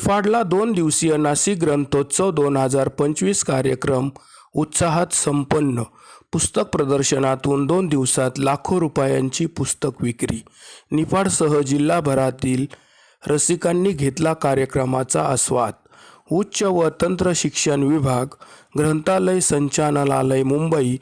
निफाडला 2 दिवसीय नाशिक ग्रंथोत्सव 2025 कार्यक्रम उत्साहात संपन्न. पुस्तक प्रदर्शनातून 2 दिवसात लाखो रुपयांची पुस्तक विक्री. निफाडसह जिल्हाभरातील रसिकांनी घेतला कार्यक्रमाचा आस्वाद. उच्च व तंत्र शिक्षण विभाग, ग्रंथालय संचालनालय मुंबई,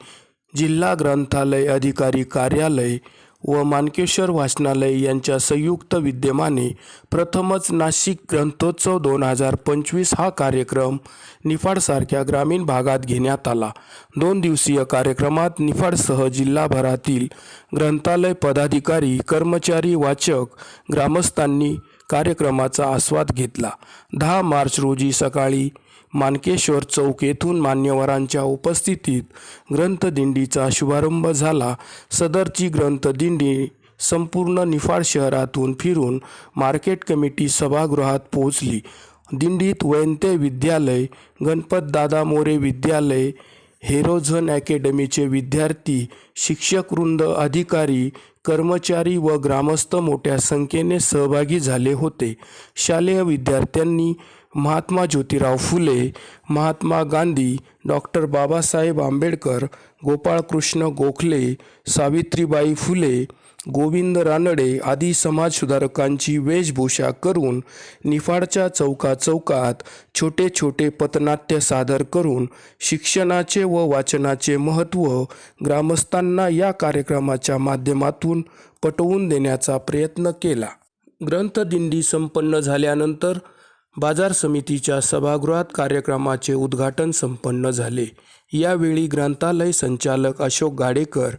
जिल्हा ग्रंथालय अधिकारी कार्यालय व माणकेश्वर वाचनालय यांच्या संयुक्त विद्यमाने प्रथमच नाशिक ग्रंथोत्सव 2025 हा कार्यक्रम निफाडसारख्या ग्रामीण भागात घेण्यात आला. 2 दिवसीय कार्यक्रमात निफाडसह जिल्हाभरातील ग्रंथालय पदाधिकारी, कर्मचारी, वाचक, ग्रामस्थांनी कार्यक्रमाचा आस्वाद घेतला. 10 मार्च रोजी सकाळी माणकेश्वर चौक येथून मान्यवरांच्या उपस्थितीत ग्रंथदिंडीचा शुभारंभ झाला. सदरची ग्रंथदिंडी संपूर्ण निफाड शहरातून फिरून मार्केट कमिटी सभागृहात पोहोचली. दिंडीत वैंते विद्यालय, गणपतदादा मोरे विद्यालय, हेरोझन अकॅडमीचे विद्यार्थी, शिक्षकवृंद, अधिकारी, कर्मचारी व ग्रामस्थ मोठ्या संख्येने सहभागी झाले होते. शालेय विद्यार्थ्यांनी महात्मा ज्योतिराव फुले, महात्मा गांधी, डॉक्टर बाबासाहेब आंबेडकर, गोपाळकृष्ण गोखले, सावित्रीबाई फुले, गोविंद रानडे आदी समाजसुधारकांची वेशभूषा करून निफाडच्या चौकाचौकात छोटे छोटे पथनाट्य सादर करून शिक्षणाचे व वाचनाचे महत्त्व ग्रामस्थांना या कार्यक्रमाच्या माध्यमातून पटवून देण्याचा प्रयत्न केला. ग्रंथदिंडी संपन्न झाल्यानंतर बाजार समितीच्या सभागृहात कार्यक्रमाचे उद्घाटन संपन्न झाले. यावेळी ग्रंथालय संचालक अशोक गाडेकर,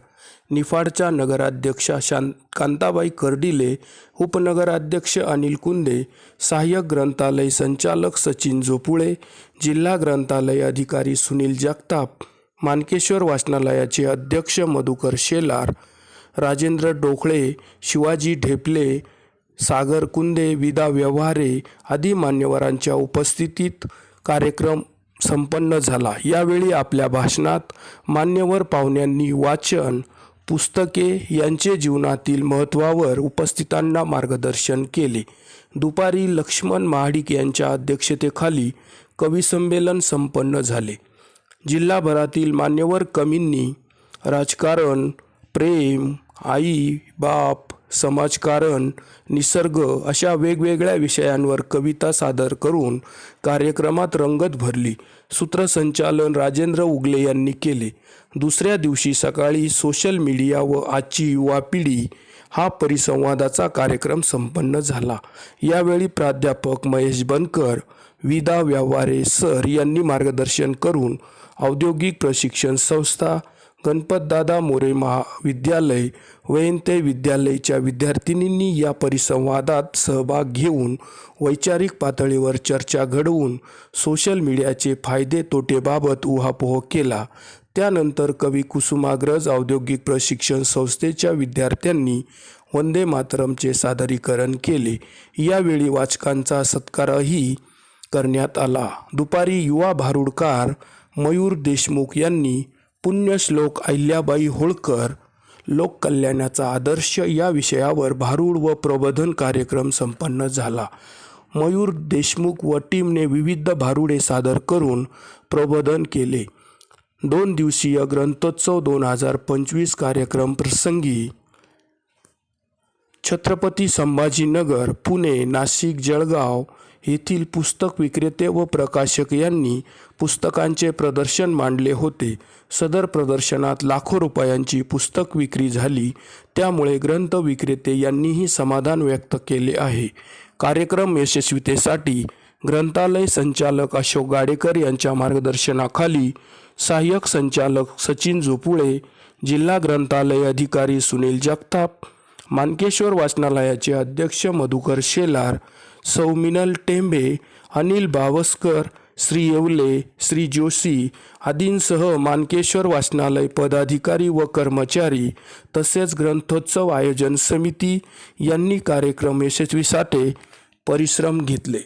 निफाडच्या नगराध्यक्षा कांताबाई कर्डिले, उपनगराध्यक्ष अनिल कुंदे, सहाय्यक ग्रंथालय संचालक सचिन जोपुळे, जिल्हा ग्रंथालय अधिकारी सुनील जगताप, माणकेश्वर वाचनालयाचे अध्यक्ष मधुकर शेलार, राजेंद्र डोकळे, शिवाजी ढेपले, सागर कुंदे, विदा व्यवहारे आदी मान्यवरांच्या उपस्थितीत कार्यक्रम संपन्न झाला. यावेळी आपल्या भाषणात मान्यवर पाहुण्यांनी वाचन, पुस्तके यांचे जीवनातील महत्त्वावर उपस्थितांना मार्गदर्शन केले. दुपारी लक्ष्मण महाडिक यांच्या अध्यक्षतेखाली कविसंमेलन संपन्न झाले. जिल्हाभरातील मान्यवर कवींनी राजकारण, प्रेम, आई, बाप, समाजकारण, निसर्ग अशा वेगवेगळ्या विषयांवर कविता सादर करून कार्यक्रमात रंगत भरली. सूत्रसंचालन राजेंद्र उगले यांनी केले. दुसऱ्या दिवशी सकाळी सोशल मीडिया व आजची युवा पिढी हा परिसंवादाचा कार्यक्रम संपन्न झाला. यावेळी प्राध्यापक महेश बनकर, विदा व्यवहारे सर यांनी मार्गदर्शन करून औद्योगिक प्रशिक्षण संस्था, गणपतदादा मोरे महाविद्यालय, वैंते विद्यालयाच्या विद्यार्थिनींनी या परिसंवादात सहभाग घेऊन वैचारिक पातळीवर चर्चा घडवून सोशल मीडियाचे फायदे तोटेबाबत उहापोह केला. त्यानंतर कवी कुसुमाग्रज औद्योगिक प्रशिक्षण संस्थेच्या विद्यार्थ्यांनी वंदे मातरमचे सादरीकरण केले. यावेळी वाचकांचा सत्कारही करण्यात आला. दुपारी युवा भारुडकार मयूर देशमुख यांनी पुण्यश्लोक अहिल्याबाई होळकर, लोककल्याणाचा आदर्श या विषयावर भारूड व प्रबोधन कार्यक्रम संपन्न झाला. मयूर देशमुख व टीमने विविध भारुडे सादर करून प्रबोधन केले. 2 दिवसीय ग्रंथोत्सव 2025 कार्यक्रम प्रसंगी छत्रपती संभाजीनगर, पुणे, नाशिक, जळगाव येथील पुस्तक विक्रेते व प्रकाशक यांनी पुस्तकांचे प्रदर्शन मांडले होते. सदर प्रदर्शनात लाखो रुपयांची पुस्तक विक्री झाली. त्यामुळे ग्रंथ विक्रेते यांनीही समाधान व्यक्त केले आहे. कार्यक्रम यशस्वीतेसाठी ग्रंथालय संचालक अशोक गाडेकर यांच्या मार्गदर्शनाखाली सहाय्यक संचालक सचिन जोपुळे, जिल्हा ग्रंथालय अधिकारी सुनील जगताप, माणकेश्वर वाचनालयाचे अध्यक्ष मधुकर शेलार, सौ मिनल टेंबे, अनिल बावस्कर, श्री येवले, श्री जोशी आदींसह माणकेश्वर वाचनालय पदाधिकारी व कर्मचारी तसेच ग्रंथोत्सव आयोजन समिती यांनी कार्यक्रम यशस्वीसाठी परिश्रम घेतले.